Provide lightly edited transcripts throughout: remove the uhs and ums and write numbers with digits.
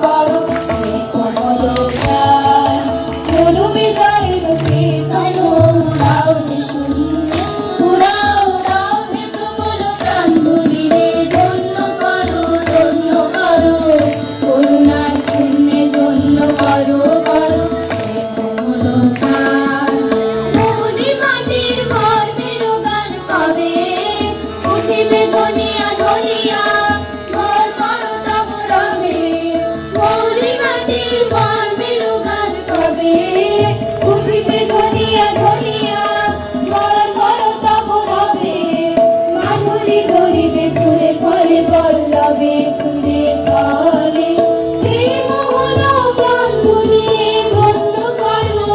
করো কমল প্রাণ মরু বিজয়ের কীর্তন উড়াও হে শূন্যে উড়াও উড়াও হে প্রবল প্রাণ ধরিরে ধন্য করো করুণার পুণ্যে ধন্য করো হে কমল প্রাণ মৌরি মাটির গর্বের গান কবে উঠিবে ধনিয়া ধনিয়া ঘর বড় তব রবে মৌরি মাটির গর্বের গান কবে উঠিবে ধনিয়া ধনিয়া ঘর বড় তব রবে মাধুরী ধরিবে ফুলে ফলে পল্লবে ফুলে ফলে হে মোহন বন্ধুনি ধন্য করো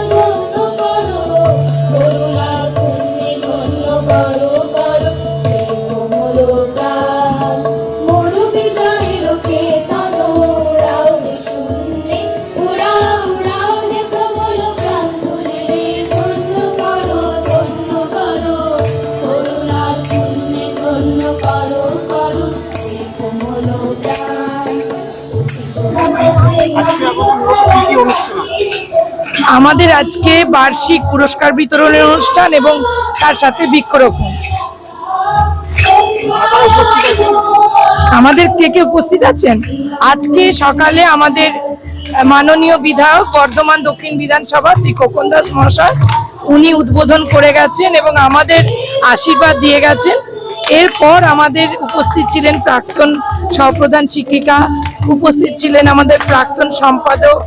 করুণার পুণ্যে ধন্য করো হে কমল প্রাণ মরু বিজয়ের কীর্তন উড়াও হে শূন্যে উড়াও উড়াও হে প্রবল প্রাণ ধরিরে ধন্য করো করুণার পুণ্যে ধন্য করো হে কমল প্রাণ। আমাদের আজকে বার্ষিক পুরস্কার বিতরণের অনুষ্ঠান এবং তার সাথে বৃক্ষরোপণ। আমাদের কে কে উপস্থিত আছেন? আজকে সকালে আমাদের মাননীয় বিধায়ক বর্ধমান দক্ষিণ বিধানসভা শ্রী খোকন দাস মহাশয় উনি উদ্বোধন করে গেছেন এবং আমাদের আশীর্বাদ দিয়ে গেছেন। এরপর আমাদের উপস্থিত ছিলেন প্রাক্তন সহপ্রধান শিক্ষিকা, উপস্থিত ছিলেন আমাদের প্রাক্তন সম্পাদক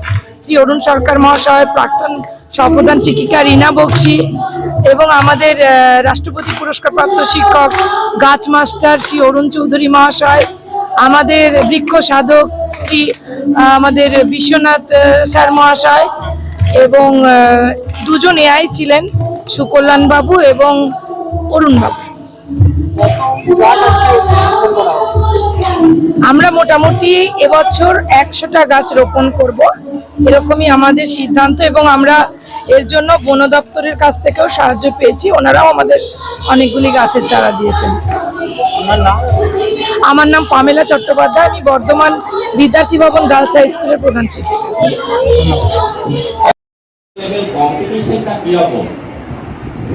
শ্রী অরুণ সরকার মহাশয়, প্রাক্তন সহপ্রধান শিক্ষিকা রীনা বক্সি এবং আমাদের রাষ্ট্রপতি পুরস্কারপ্রাপ্ত শিক্ষক গাছ মাস্টার শ্রী অরুণ চৌধুরী মহাশয়, আমাদের বৃক্ষ সাধক শ্রী আমাদের বিশ্বনাথ স্যার মহাশয় এবং দুজন এআই ছিলেন, সুকল্যাণ বাবু এবং অরুণ বাবু। আমরা মোটামুটি এবছর 100টা গাছ রোপণ করব, এরকমই আমাদের সিদ্ধান্ত এবং আমরা এর জন্য বন দপ্তরের কাছ থেকেও সাহায্য পেয়েছি, ওনারাও আমাদের অনেকগুলি গাছের চারা দিয়েছেন। আমার নাম পামেলা চট্টোপাধ্যায়, আমি বর্ধমান বিদ্যার্থী ভবন গার্লস হাই স্কুলের প্রধান শিক্ষিকা। কম্পিটিশনটা কিরকম,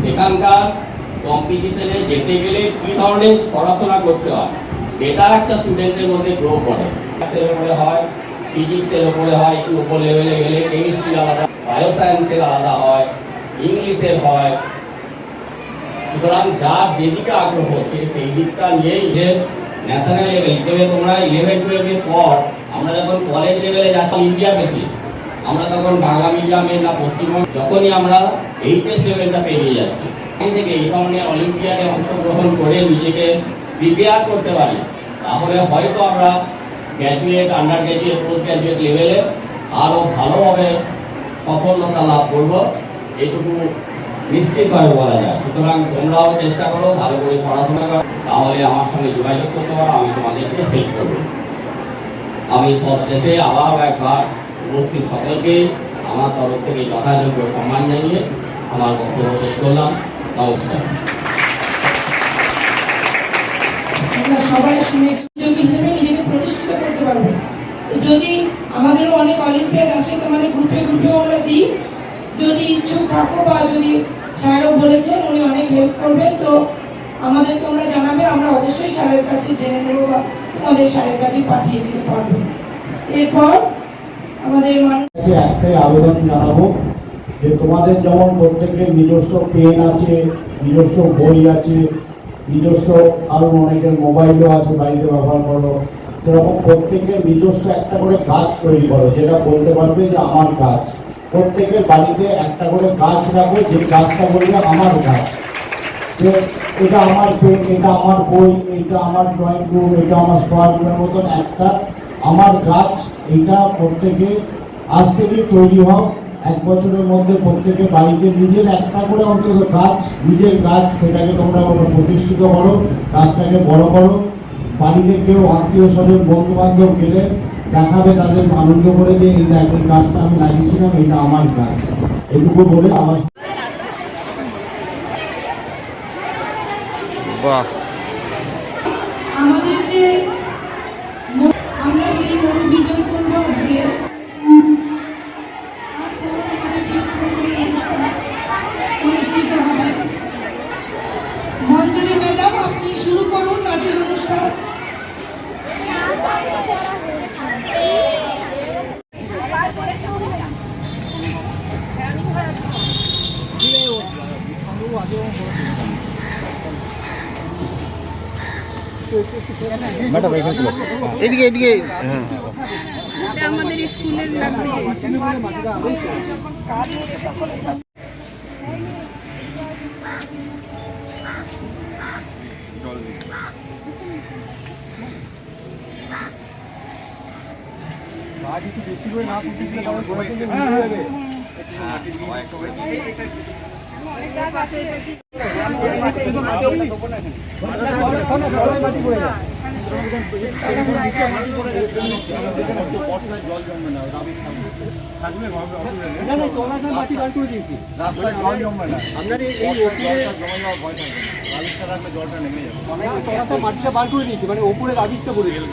সেখানকার কম্পিটিশনে যেতে গেলে কি ধরনের পড়াশোনা করতে হয়, এটা একটা স্টুডেন্টের মধ্যে গ্রো করে। ম্যাথের উপরে হয়, ফিজিক্সের উপরে হয়, একটু উপর লেভেলে গেলে কেমিস্ট্রির আলাদা, বায়োসায়েন্সের আলাদা হয়, ইংলিশের হয়। সুতরাং যার যেদিকে আগ্রহ সে সেই দিকটা নিয়েই ন্যাশনাল লেভেল হিসেবে তোমরা 11-12 পর আমরা যখন কলেজ লেভেলে যাচ্ছি ইন্ডিয়া বেসিস, আমরা তখন বাংলা মিডিয়ামে না পশ্চিমবঙ্গ, যখনই আমরা এইচএস লেভেলটা পেরিয়ে যাচ্ছি থেকে এই ধরনের অলিম্পিয়াডে অংশগ্রহণ করে নিজেকে প্রিপেয়ার করতে পারি, তাহলে হয়তো আমরা graduate, under graduate, post graduate লেভেলে আরও ভালোভাবে সফলতা লাভ করব, এইটুকু নিশ্চিতভাবে বলা যায়। সুতরাং তোমরাও চেষ্টা করো, ভালো করে পড়াশোনা করো, তাহলে আমার সঙ্গে যোগাযোগ করতে পারো, আমি তোমাদেরকে হেল্প করবো। আমি সব শেষে আবার একবার উপস্থিত সকলকে আমার তরফ থেকে যথাযোগ্য সম্মান জানিয়ে আমার বক্তব্য শেষ করলাম। নমস্কার। আমরা সবাই শুনে সুযোগ হিসেবে নিজেকে প্রতিষ্ঠিত করতে পারবো। যদি আমাদেরও অনেক অলিম্পিয়াড আসে, তোমাদের গ্রুপে আমরা দিই, যদি ইচ্ছুক থাকো বা যদি স্যারও বলেছেন উনি অনেক হেল্প করবেন, তো আমাদের তোমরা জানাবে, আমরা অবশ্যই স্যারের কাছে জেনে নেবো বা তোমাদের স্যারের কাছে পাঠিয়ে দিতে পারবো। এরপর আমাদের একটাই আবেদন জানাবো যে তোমাদের যেমন প্রত্যেকের নিজস্ব পেন আছে, নিজস্ব বই আছে, নিজস্ব আরো অনেকের মোবাইলও আছে বাড়িতে ব্যবহার করো, সেরকম প্রত্যেকের নিজস্ব একটা করে গাছ তৈরি করো, যেটা বলতে পারবে যে আমার গাছ। প্রত্যেকের বাড়িতে একটা করে গাছ রাখো, যে গাছটা বলবে আমার গাছ, যে এটা আমার পেন, এটা আমার বই, এটা আমার ড্রয়িং রুম, এটা আমার স্কোয়ার রুমের মতন একটা আমার গাছ। এইটা প্রত্যেকে আজ থেকেই তৈরি হও। 1 বছরের মধ্যে প্রত্যেকের বাড়িতে নিজের একটা করে অন্তত গাছ, নিজের গাছ, সেটাকে তোমরা প্রতিষ্ঠিত করো, গাছটাকে বড় করো। বাড়িতে কেউ আত্মীয় স্বজন বন্ধু বান্ধব গেলে দেখাবে, তাদের আনন্দ করে যে এই দেখ এই গাছটা আমি লাগিয়েছিলাম, এটা আমার গাছ। এটুকু বলে আমার আমাদের যে আমরা সেই মরু বিজয় করবো। ম্যাডাম এখানে তুলো। এদিকে এদিকে হ্যাঁ মাটিটা বার করে দিয়েছি, মানে ওপরে রাবিশটা পড়ে গেল।